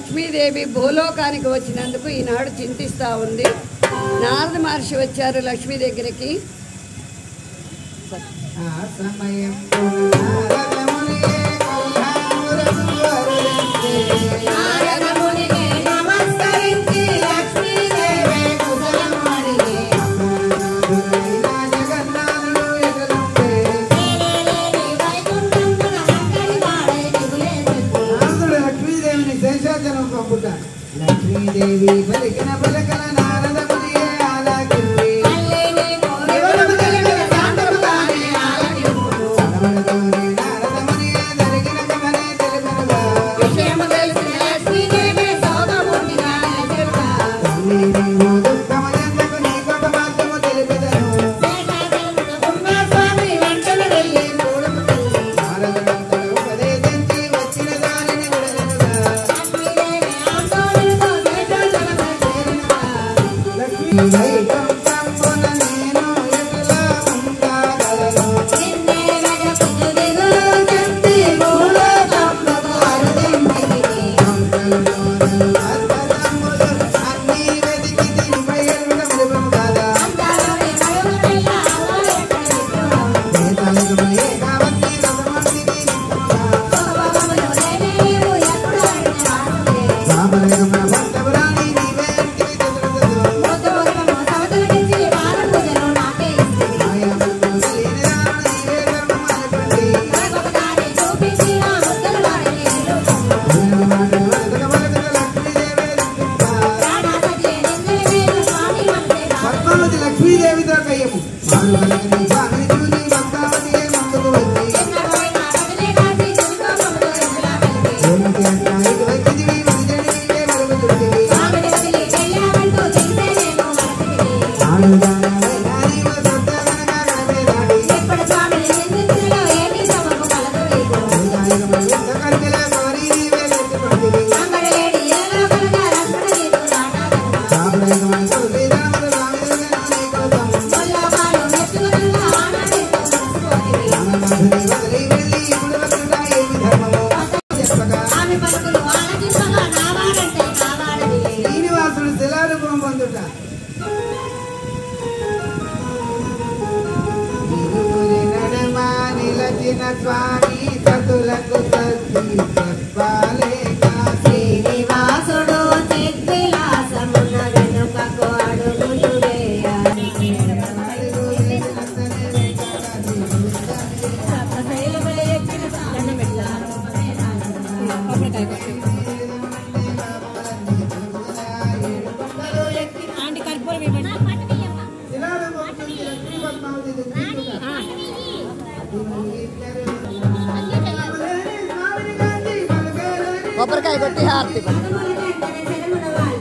లక్ష్మీదేవి భూలోకానికి వచ్చినందుకు ఈనాడు చింతిస్తూ ఉంది. నారద మహర్షి వచ్చారు లక్ష్మీ దగ్గరికి. లక్ష్మీదేవి పలికిన పలకల నారద మునియే ఆలకింది. నారద మునియే జరిగిన కథనే తెలిపెనుగా. నీవు దుఃఖమయందుకు నీకొక మార్గము తెలిపెదను. నారదుడంతట ఉపదేశించి వచ్చిన దానిని విడదనుగా. వైకుంఠంబున నేను ఎట్లా ఉండగలను. అద్భుతములు అన్నీ వెతికి దీనిపై ఎరుగ విలువను కాదా. వేదాలకమయే కావతి రసమంతిని నిత్యముగా. రామరగమన భక్తపురాణి నీవే అంటివి చతురగదు. పద్మావతి లక్ష్మీదేవితో కయ్యము మారువలకని స్వామిని చూసి భక్తావతియే ముందుకు వచ్చి ఏమిటి అంటా ఇటు వచ్చిదివి వదిలేని నీవే మరుగుతుంటివి. ఆడుదానవైనా నీవు సొంతగనగా గడపేదాడి. వైదాయికమై ఎంత కరికెలా కోరి నీవే లేచిపడితివి. సాపడైకమై తులసీదామరు రామిదుగను నీ కోసం. రామనాథుని వదిలి వెళ్ళి ఇప్పుడు వచ్చుట ఏమి ధర్మము చెప్పగా. శ్రీనివాసుడు శిలారూపం పొందుట. ఇరువురి నడుమ నిలచిన స్వామి సతులకు సద్ది చెప్పలేక. శ్రీనివాసుడు చిద్విలాసమున వెనుకకు అడుగులు వేయ. అడుగు వేసినంతనే వెంకటాద్రి చూస్తానే. సప్తశైలములు ఎక్కిన దండమెట్ల. ఆంటీ కర్పూరం ఇవ్వండి. శిలారూపం చూసి లక్ష్మీ పద్మావతి దుఃఖించుట. కొబ్బరికాయ కొట్టి హారతి. వెంటనే శరముల వారి